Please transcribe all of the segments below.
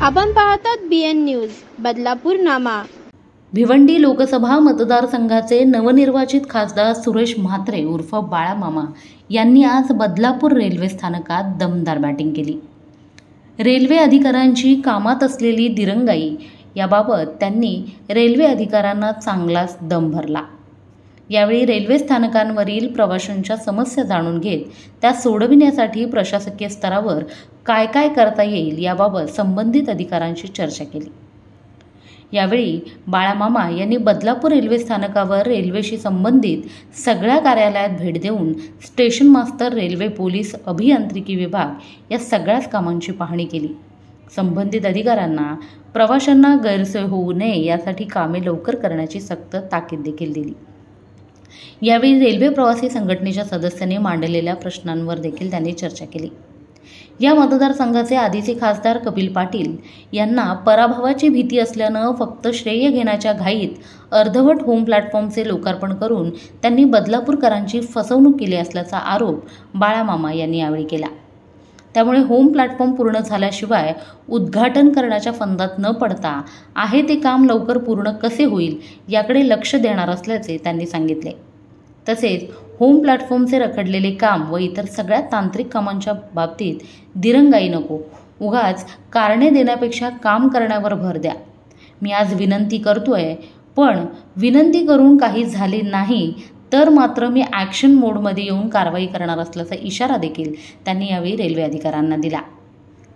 आपण पाहतात BN news Badlapur नामा। भिवंडी लोकसभा मतदारसंघाचे नवनिर्वाचित खासदार सुरेश म्हात्रे उर्फ बाळा मामा यांनी आज बदलापूर रेल्वे स्थानकात दमदार बॅटिंग केली। रेल्वे अधिकाऱ्यांची कामात असलेली दिरंगाई याबाबत त्यांनी रेल्वे अधिकाऱ्यांना चांगलाच दम भरला। यावेळी रेल्वे स्थानकांवरील प्रवाशांच्या समस्या जाणून घेत त्या सोडविण्यासाठी प्रशासकीय स्तरावर काय काय करता येईल याबाबत संबंधित अधिकाऱ्यांशी चर्चा केली। यावेळी बाळामामा यांनी बदलापूर रेल्वे स्थानकावर रेल्वेशी संबंधित सगळ्या कार्यालयात भेट देऊन स्टेशन मास्तर, रेल्वे पोलीस, अभियांत्रिकी विभाग या सगळ्याच कामांची पाहणी केली। संबंधित अधिकाऱ्यांना प्रवाशांना गैरसोय होऊ नये यासाठी कामे लवकर करण्याची सक्त ताकीद देखील दिली। यावेळी रेल्वे प्रवासी संघटनेच्या सदस्यांनी मांडलेल्या प्रश्नांवर देखील त्यांनी चर्चा केली। या मतदारसंघाचे आधीचे खासदार कपिल पाटील यांना पराभवाची भीती असल्यानं फक्त श्रेय घेण्याच्या घाईत अर्धवट होम प्लॅटफॉर्मचे लोकार्पण करून त्यांनी बदलापूरकरांची फसवणूक केली असल्याचा आरोप बाळामामा यांनी यावेळी केला। त्यामुळे होम प्लॅटफॉर्म पूर्ण झाल्याशिवाय उद्घाटन करण्याच्या फंदात न पडता आहे ते काम लवकर पूर्ण कसे होईल याकडे लक्ष देणार असल्याचे त्यांनी सांगितले। तसेच होम प्लॅटफॉर्मचे रखडलेले काम व इतर सगळ्या तांत्रिक कामांच्या बाबतीत दिरंगाई नको, उगाच कारणे देण्यापेक्षा काम करण्यावर भर द्या। मी आज विनंती करतोय, पण विनंती करून काही झाले नाही तर मात्र मी ॲक्शन मोडमध्ये येऊन कारवाई करणार असल्याचा इशारा देखील त्यांनी यावेळी रेल्वे अधिकाऱ्यांना दिला।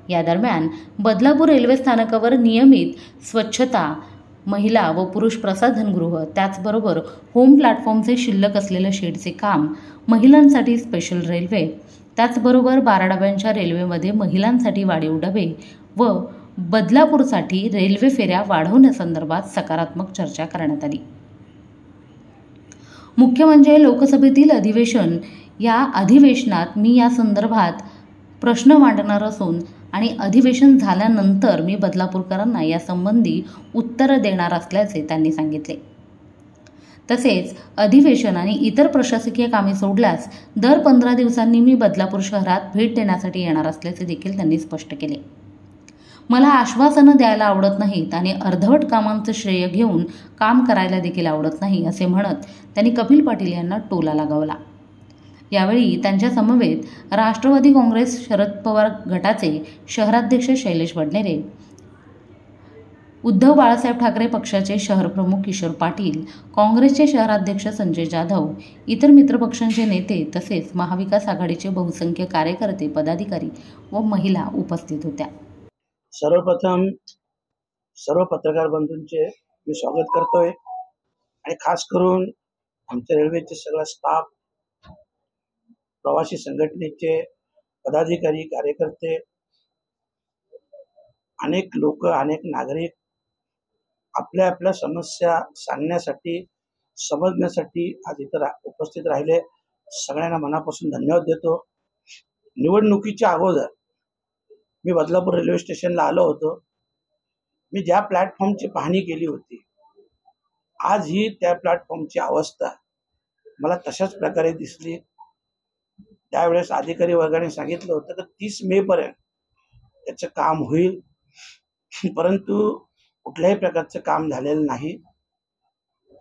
या दरम्यान बदलापूर रेल्वे स्थानकावर नियमित स्वच्छता, महिला व पुरुष प्रसाधनगृह, त्याचबरोबर होम प्लॅटफॉर्मचे शिल्लक असलेलं शेडचे काम, महिलांसाठी स्पेशल रेल्वे, त्याचबरोबर 12 डब्यांच्या रेल्वेमध्ये महिलांसाठी वाढीव डबे व बदलापूरसाठी रेल्वे फेऱ्या वाढवण्यासंदर्भात सकारात्मक चर्चा करण्यात आली। मुख्य म्हणजे लोकसभेतील अधिवेशन, या अधिवेशनात मी या संदर्भात प्रश्न मांडणार असून आणि अधिवेशन झाल्यानंतर मी बदलापूरकरांना यासंबंधी उत्तरं देणार असल्याचे त्यांनी सांगितले। तसेच अधिवेशन आणि इतर प्रशासकीय कामे सोडल्यास दर 15 दिवसांनी मी बदलापूर शहरात भेट देण्यासाठी येणार असल्याचे देखील त्यांनी स्पष्ट केले। मला आश्वासनं द्यायला आवडत नाहीत आणि अर्धवट कामांचं श्रेय घेऊन काम करायला देखील आवडत नाही असे म्हणत त्यांनी कपिल पाटील यांना टोला लगावला। यावेळी त्यांच्या समवेत राष्ट्रवादी काँग्रेस शरद पवार गटाचे शहराध्यक्ष शैलेश वडनेरे, उद्धव बाळासाहेब ठाकरे पक्षाचे शहरप्रमुख किशोर पाटील, काँग्रेसचे शहराध्यक्ष संजय जाधव, इतर मित्रपक्षांचे नेते तसेच महाविकास आघाडीचे बहुसंख्य कार्यकर्ते, पदाधिकारी व महिला उपस्थित होत्या। सर्वप्रथम सर्व पत्रकार बंधूंचे मी स्वागत करतोय आणि खास करून आमच्या रेल्वेचे सगळा स्टाफ, प्रवासी संघटनेचे पदाधिकारी, कार्यकर्ते, अनेक लोक, अनेक नागरिक आपल्या आपल्या समस्या सांगण्यासाठी, समजण्यासाठी आज इथं उपस्थित राहिले। सगळ्यांना मनापासून धन्यवाद देतो। निवडणुकीच्या अगोदर मी बदलापूर रेल्वे स्टेशनला आलो होतो। मी ज्या प्लॅटफॉर्मची पाहणी केली होती, आज ही त्या प्लॅटफॉर्मची अवस्था मला तशाच प्रकारे दिसली। त्यावेळेस अधिकारी वर्गाने सांगितलं होतं की 30 मे पर्यंत त्याचं काम होईल, परंतु कुठल्याही प्रकारचं काम झालेलं नाही।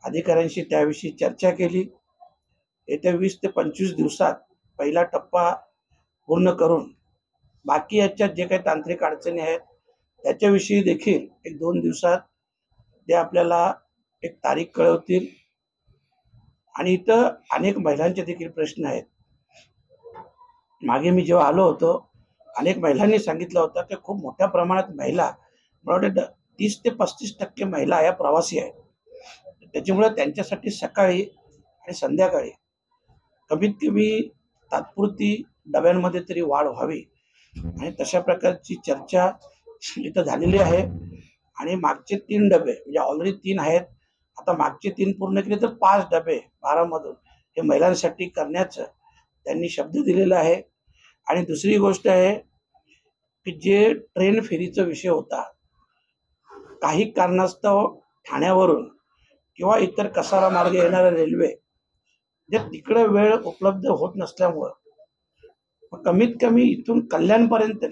अधिकाऱ्यांशी त्याविषयी चर्चा केली। येत्या 20 ते 25 दिवसात पहिला टप्पा पूर्ण करून बाकी याच्यात जे काही तांत्रिक अडचणी आहेत त्याच्याविषयी देखील 1-2 दिवसात ते आपल्याला एक तारीख कळवतील। आणि इथं अनेक महिलांचे देखील प्रश्न आहेत। मागे मी जेव्हा आलो होतो, अनेक महिलांनी सांगितलं होतं की खूप मोठ्या प्रमाणात महिला, मला वाटतं 30 ते 35% महिला या प्रवासी आहेत। त्याच्यामुळे त्यांच्यासाठी सकाळी आणि संध्याकाळी कमीत कमी तात्पुरती डब्यांमध्ये तरी वाढ व्हावी आणि तशा प्रकारची चर्चा इथं झालेली आहे। आणि मागचे 3 डबे म्हणजे ऑलरेडी 3 आहेत, आता मागचे 3 पूर्ण केले तर 5 डबे 12 मधून हे महिलांसाठी करण्याचं त्यांनी शब्द दिलेला आहे। आणि दुसरी गोष्ट आहे की जे ट्रेन फेरीचा विषय होता, काही कारणास्तव ठाण्यावरून किंवा इतर कसारा मार्गे येणाऱ्या रेल्वे जे तिकडे वेळ उपलब्ध होत नसल्यामुळं कमीत कमी इथून कल्याणपर्यंत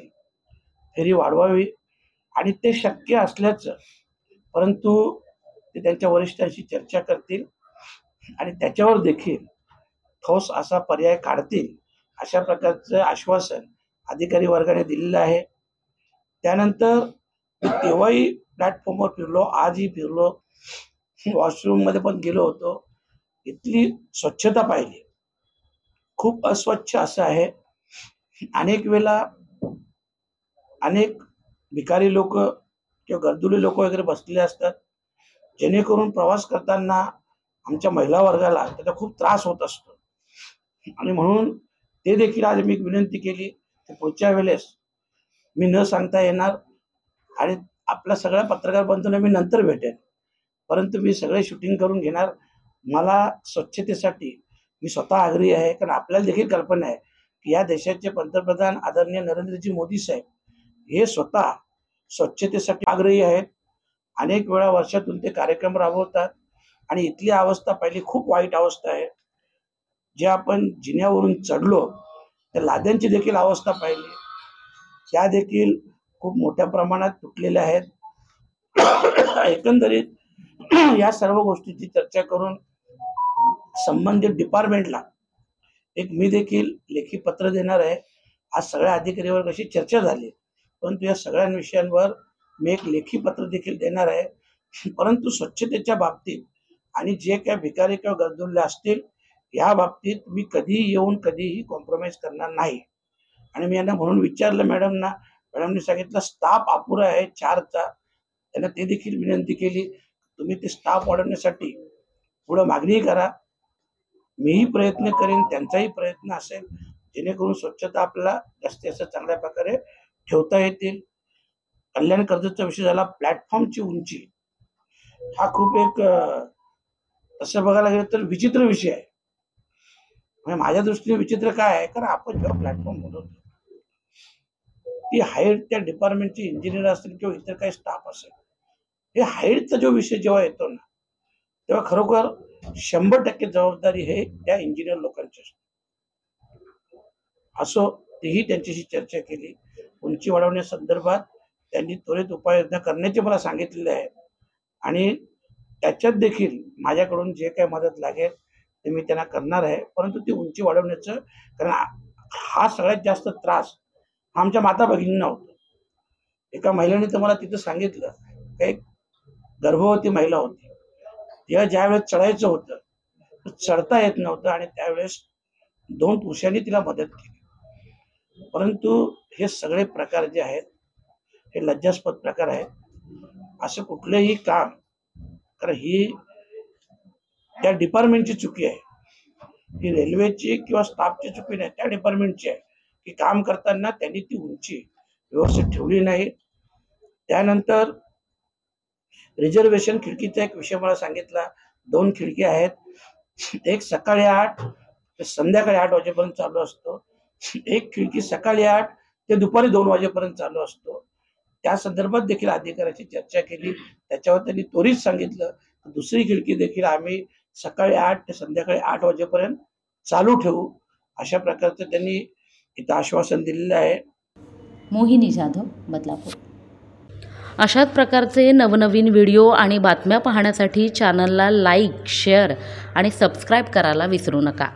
फेरी वाढवावी आणि ते शक्य असल्याचं, परंतु ते त्यांच्या वरिष्ठांशी चर्चा करतील आणि त्याच्यावर देखील ठोस असा पर्याय काढतील अशा प्रकारचं आश्वासन अधिकारी वर्गाने दिलेलं आहे. त्यानंतर मी तेव्हाही प्लॅटफॉर्मवर फिरलो, आजही फिरलो, वॉशरूममध्ये पण गेलो होतो. इथली स्वच्छता पाहिली, खूप अस्वच्छ असं आहे. अनेक वेळेला अनेक भिकारी लोक किंवा गरजुले लोक वगैरे बसलेले असतात, जेणेकरून प्रवास करताना आमच्या महिला वर्गाला त्याचा खूप त्रास होत असतो. आणि म्हणून ते देखील आज मी विनंती केली की पुढच्या वेळेस मी न सांगता येणार आणि आपल्या सगळ्या पत्रकार बंधूंना मी नंतर भेटेन, परंतु मी सगळे शूटिंग करून घेणार. मला स्वच्छतेसाठी मी स्वतः आग्रही आहे, कारण आपल्याला देखील कल्पना आहे की या देशाचे पंतप्रधान आदरणीय नरेंद्रजी मोदी साहेब हे स्वतः स्वच्छतेसाठी आग्रही आहेत. अनेक वेळा वर्षातून ते कार्यक्रम राबवतात आणि इथली अवस्था पाहिली, खूप वाईट अवस्था आहे. जे आपण जिन्यावरून चढलो त्या लाद्यांची देखील अवस्था पाहिली, त्या देखील खूप मोठ्या प्रमाणात तुटलेल्या आहेत. एकंदरीत या सर्व गोष्टीची चर्चा करून संबंधित डिपार्टमेंटला एक मी देखील लेखी पत्र देणार आहे. आज सगळ्या अधिकाऱ्यांवर कशी चर्चा झाली, परंतु या सगळ्या विषयांवर मी एक लेखी पत्र देखील देणार आहे. परंतु स्वच्छतेच्या बाबतीत आणि जे काय भिकारी किंवा गरजुले असतील या बाबतीत मी कधीही येऊन कधीही कॉम्प्रोमाइज करणार नाही. आणि मी यांना म्हणून विचारलं मॅडमना, मॅडमने सांगितलं स्टाफ अपुरा आहे 4चा. त्यांना ते देखील विनंती केली, तुम्ही ते स्टाफ वाढवण्यासाठी पुढे मागणी करा. मीही प्रयत्न करेन, त्यांचाही प्रयत्न असेल, जेणेकरून स्वच्छता आपल्याला जास्तीत जास्त चांगल्या प्रकारे ठेवता येतील. कल्याण कर्जतचा विषय झाला, प्लॅटफॉर्मची उंची हा खूप एक तसं बघायला गेलं तर विचित्र विषय आहे. म्हणजे माझ्या दृष्टीने विचित्र काय आहे, कारण आपण जेव्हा प्लॅटफॉर्म बनवतो ती हाईट त्या डिपार्टमेंटचे इंजिनियर असतील किंवा इतर काही स्टाफ असेल, हे हाईटचा जो विषय जेव्हा येतो ना, तेव्हा खरोखर 100% जबाबदारी हे त्या इंजिनियर लोकांची असते. असो, तेही त्यांच्याशी चर्चा केली. उंची वाढवण्यासंदर्भात त्यांनी त्वरित उपाययोजना करण्याचे मला सांगितलेले आहे आणि त्याच्यात देखील माझ्याकडून जे काही मदत लागेल ते मी त्यांना करणार आहे. परंतु ती उंची वाढवण्याचं, कारण हा सगळ्यात जास्त त्रास आमच्या माता भगिनींना होतो. एका महिलेने तर मला तिथं सांगितलं, एक गर्भवती महिला होती, तिला ज्यावेळेस चढायचं होतं तर चढता येत नव्हतं आणि त्यावेळेस 2 पुरुषांनी तिला मदत केली. परंतु हे सगळे प्रकार जे आहेत हे लज्जास्पद प्रकार आहेत. असं कुठलंही काम, कारण ही त्या डिपार्टमेंटची चुकी आहे, ही रेल्वेची किंवा स्टाफची चुकी नाही, त्या डिपार्टमेंटची आहे की काम करताना त्यांनी ती उंची व्यवस्थित ठेवली नाही. त्यानंतर रिझर्वेशन खिडकीचा एक विषय मला सांगितला. 2 खिडकी आहेत, एक सकाळी 8 ते संध्याकाळी 8 वाजेपर्यंत चालू असतो, एक खिडकी सकाळी 8 ते दुपारी 2 वाजेपर्यंत चालू असतो. त्या संदर्भात देखील अधिकाऱ्याची चर्चा केली. त्याच्यावर त्यांनी त्वरित सांगितलं की दुसरी खिडकी देखील आम्ही सकाळी 8 ते संध्याकाळी 8 वाजेपर्यंत चालू ठेवू. अशा प्रकारचं त्यांनी इथं आश्वासन दिलेलं आहे. मोहिनी जाधव, बदलापूर. अशाच प्रकारचे नवनवीन व्हिडिओ आणि बातम्या पाहण्यासाठी चॅनलला लाईक, शेअर आणि सबस्क्राईब करायला विसरू नका.